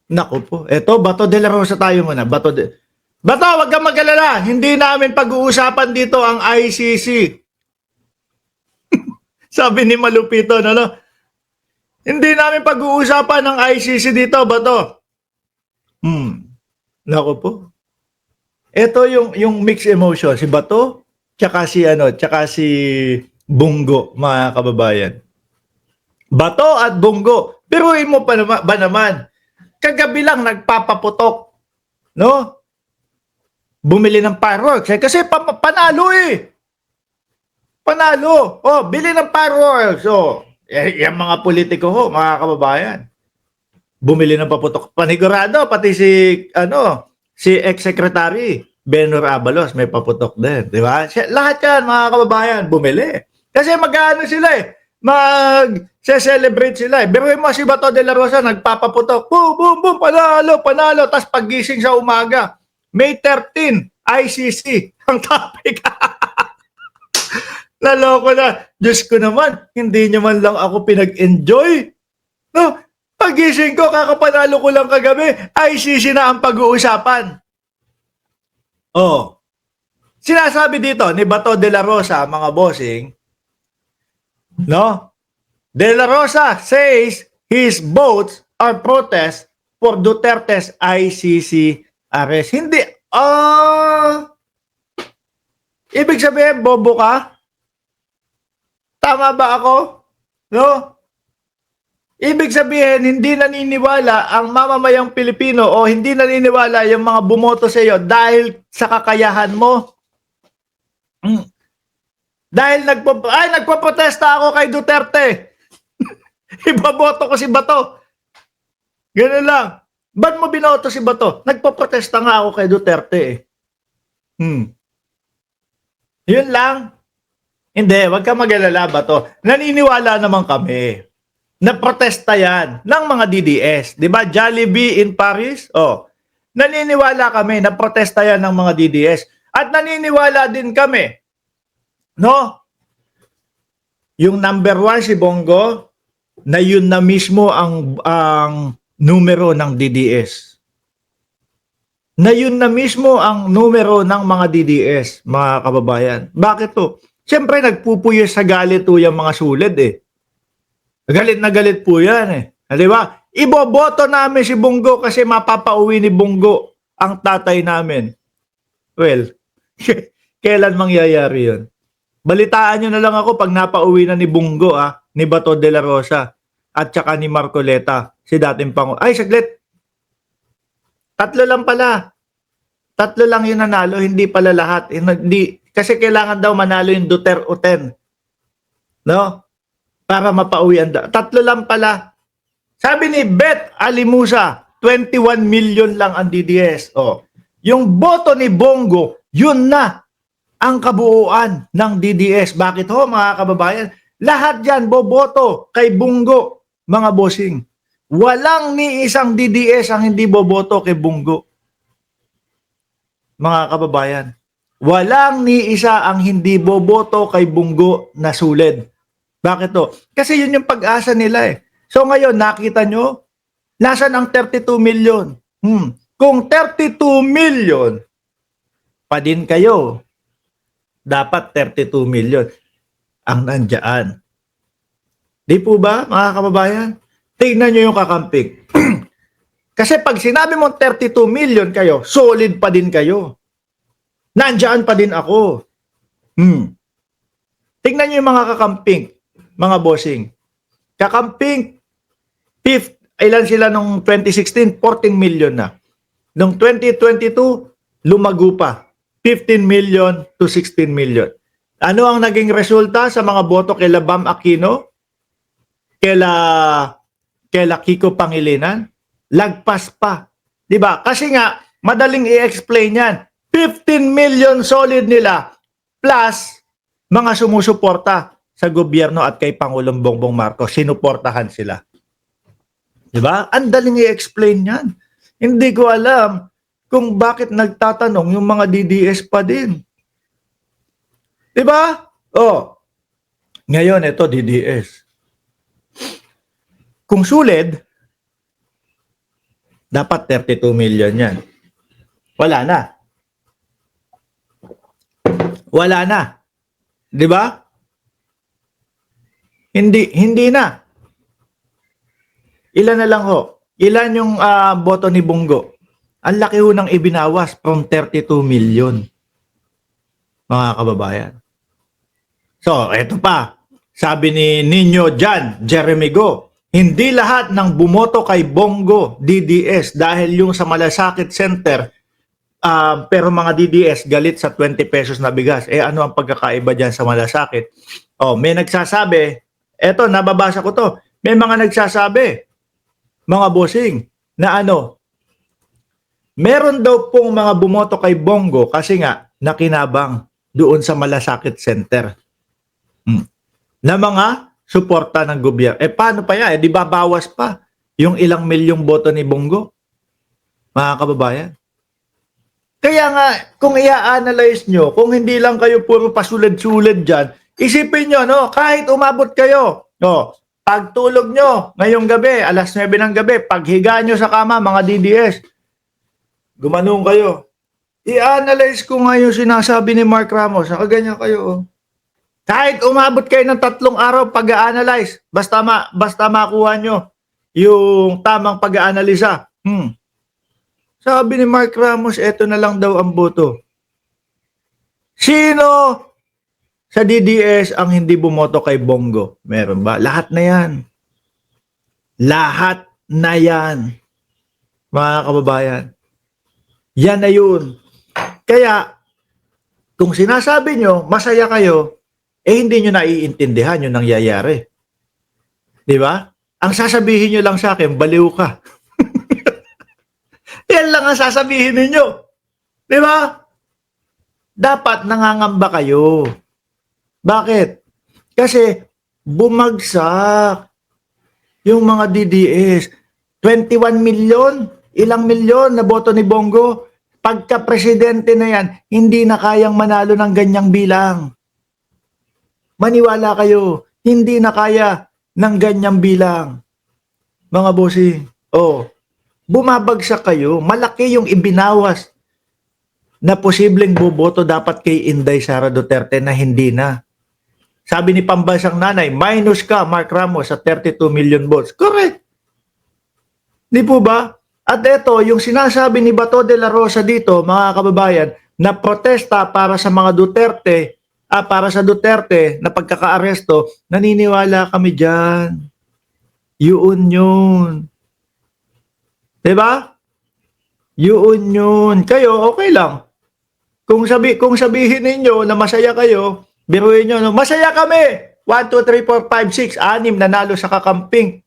Naku po. Eto, Bato de la Rosa tayo muna. Bato, wag kang mag-alala. Hindi namin pag-uusapan dito ang ICC. Sabi ni Malupito, no? Hindi namin pag-uusapan ang ICC dito, Bato. Naku po. Ito yung mixed emotion. Si Bato, tsaka si Bungo, mga kababayan. Bato at Bungo. Piruin mo ba naman? Kagabi lang nagpapaputok. No? Bumili ng fireworks. Kasi panalo eh. Panalo. Oh, bili ng fireworks. Oh, yung mga politiko ho, mga kababayan. Bumili ng paputok. Panigurado, pati si ex-secretary Benor Abalos may paputok din, di ba? Lahat yan, mga kababayan, bumili. Kasi mag-ano sila eh, mag-celebrate sila eh. Biruin mo si Bato de la Rosa, nagpapaputok. Boom, boom, boom, panalo, panalo. Tapos paggising sa umaga, May 13, ICC, ang topic. Naloko na. Diyos ko naman, hindi nyo man lang ako pinag-enjoy. No? Pagising ko, kakapanalo ko lang kagabi, ICC na ang pag-uusapan. Oh. Sinasabi dito ni Bato de la Rosa, mga bossing, no? De la Rosa says his votes are protest for Duterte's ICC arrest. Hindi, ibig sabihin, bobo ka? Tama ba ako? No? Ibig sabihin, hindi naniniwala ang mamamayang Pilipino o hindi naniniwala yung mga bumoto sa iyo dahil sa kakayahan mo. Dahil nagpo-protesta ako kay Duterte. Ibaboto ko si Bato. Ganun lang. Ba't mo binoto si Bato? Nagpo-protesta nga ako kay Duterte eh. Yun lang. Hindi, wag ka mag-alala, Bato. Naniniwala naman kami na protesta yan ng mga DDS. Di ba? Jollibee in Paris? Oh. Naniniwala kami na protesta yan ng mga DDS. At naniniwala din kami, no? Yung number 1 si Bongo, na yun na mismo ang numero ng DDS. Na yun na mismo ang numero ng mga DDS, mga kababayan. Bakit to? Siyempre, nagpupuyo sa galit to yung mga sulid eh. Galit na galit po yan eh. Di ba? Iboboto namin si Bungo kasi mapapauwi ni Bungo ang tatay namin. Well, kailan mangyayari yun? Balitaan nyo na lang ako pag napauwi na ni Bungo, ni Bato de la Rosa, at saka ni Marcoleta, si dating Pangulo. Ay, saglit. 3 lang pala. 3 lang yung nanalo, hindi pala lahat. Hindi, kasi kailangan daw manalo yung Duterte. No? Para mapauwian. 3 lang pala. Sabi ni Beth Alimusa, 21 million lang ang DDS. Oh. Yung boto ni Bongo, yun na ang kabuuan ng DDS. Bakit ho, mga kababayan? Lahat yan boboto kay Bongo, mga bossing. Walang ni isang DDS ang hindi boboto kay Bongo. Mga kababayan. Walang ni isa ang hindi boboto kay Bongo na sulid. Bakit to? Kasi yun yung pag-asa nila eh. So ngayon, nakita nyo, nasan ang 32 million? Kung 32 million, pa din kayo, dapat 32 million ang nandyan. Di po ba, mga kababayan? Tingnan nyo yung kakamping. Kasi pag sinabi mo 32 million kayo, solid pa din kayo. Nandyan pa din ako. Tingnan nyo yung mga kakamping. Mga bossing. Kakamping, ilan sila nung 2016? 14 million na. Nung 2022, lumago pa. 15 million to 16 million. Ano ang naging resulta sa mga boto kila Bam Aquino? Kila Kiko Pangilinan? Lagpas pa. Diba? Kasi nga, madaling i-explain yan. 15 million solid nila plus mga sumusuporta sa gobyerno at kay Pangulong Bongbong Marcos, sinuportahan sila. Diba? Ang daling i-explain yan. Hindi ko alam kung bakit nagtatanong yung mga DDS pa din. Diba? Oh. Ngayon, ito DDS. Kung sulid, Dapat 32 million yan. Wala na. Wala na. 'Di ba? Hindi na. Ilan na lang ho? Ilan yung boto ni Bongo? Ang laki ho ng ibinawas from 32 million. Mga kababayan. So, eto pa. Sabi ni Nino Jan, Jeremy Go, hindi lahat ng bumoto kay Bongo DDS dahil yung sa Malasakit Center, pero mga DDS galit sa 20 pesos na bigas. Ano ang pagkakaiba dyan sa Malasakit? May nagsasabi, eto, nababasa ko to, may mga nagsasabi, mga bossing, na meron daw pong mga bumoto kay Bongo kasi nga nakinabang doon sa Malasakit Center. Na mga suporta ng gobyerno. Paano pa yan? Di ba bawas pa yung ilang milyong boto ni Bongo? Mga kababayan. Kaya nga, kung i-analyze nyo, kung hindi lang kayo puro pasulad-sulad dyan, isipin nyo, no, kahit umabot kayo, pagtulog nyo ngayong gabi, alas 9 ng gabi, paghiga nyo sa kama, mga DDS, gumanong kayo. I-analyze ko nga yung sinasabi ni Mark Ramos, ganyan kayo, Kahit umabot kayo ng 3 araw pag-a-analyze, basta makuha nyo yung tamang pag-a-analisa. Sabi ni Mark Ramos, eto na lang daw ang boto. Sino sa DDS ang hindi bumoto kay Bongo? Meron ba? Lahat na yan. Lahat na yan. Mga kababayan. Yan na yun. Kaya, kung sinasabi nyo, masaya kayo, hindi nyo naiintindihan yung nangyayari. Di ba? Ang sasabihin nyo lang sa akin, baliw ka. Yan lang ang sasabihin ninyo. Di ba? Dapat nangangamba kayo. Bakit? Kasi bumagsak yung mga DDS. 21 million, ilang milyon na boto ni Bongo. Pagka-presidente na yan, hindi na kayang manalo ng ganyang bilang. Maniwala kayo, hindi na kaya ng ganyang bilang. Mga bossing, bumabagsak kayo. Malaki yung ibinawas na posibleng boboto dapat kay Inday Sara Duterte na hindi na. Sabi ni Pambansang Nanay, minus ka, Mark Ramos, sa 32 million votes. Correct. Di po ba? At ito, yung sinasabi ni Bato de la Rosa dito, mga kababayan, na protesta para sa mga Duterte, para sa Duterte na pagkakaaresto, naniniwala kami dyan. Yun. Diba? Yun. Kayo, okay lang. Kung sabihin ninyo na masaya kayo, biruin nyo, no? Masaya kami! 1, 2, 3, 4, 5, 6, 6 nanalo sa kakamping.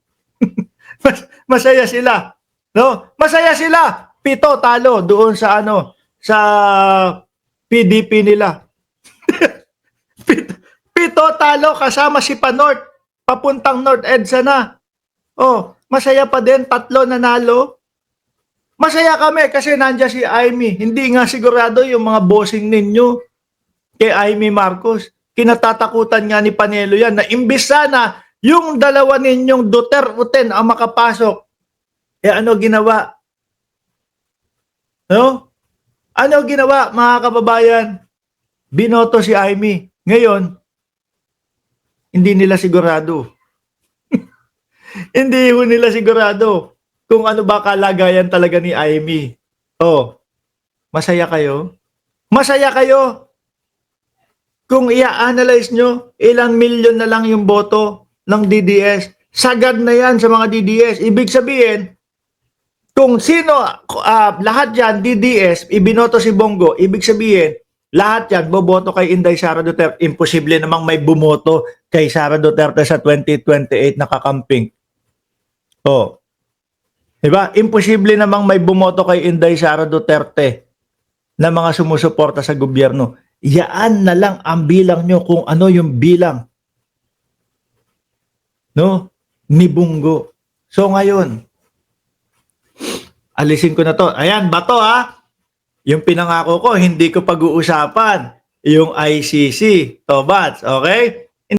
Masaya sila. No? Masaya sila. 7 talo doon sa sa PDP nila. 7 talo kasama si Panort. Papuntang North EDSA na. Masaya pa din. 3 nanalo. Masaya kami kasi nandiyan si Amy. Hindi nga sigurado yung mga bossing ninyo kay Amy Marcos. Kinatatakutan nga ni Panelo yan na imbis sana yung dalawa ninyong Duterte ang makapasok. Ano ginawa? No? Ano ginawa, mga kababayan? Binoto si Amy. Ngayon, hindi nila sigurado. Hindi nila sigurado kung ano ba kalagayan talaga ni Amy. Masaya kayo? Masaya kayo? Kung i-analyze nyo, ilang milyon na lang yung boto ng DDS. Sagad na yan sa mga DDS. Ibig sabihin, kung sino, lahat yan, DDS, ibinoto si Bongo, ibig sabihin, lahat yan, boboto kay Inday Sara Duterte. Imposible namang may bumoto kay Sara Duterte sa 2028 na kakamping. Diba? Imposible namang may bumoto kay Inday Sara Duterte na mga sumusuporta sa gobyerno. Yaan na lang ang bilang nyo kung ano yung bilang ni Bongo. So ngayon, alisin ko na to. Ayan, Bato yung pinangako ko, hindi ko pag-uusapan yung ICC. Tobats, okay?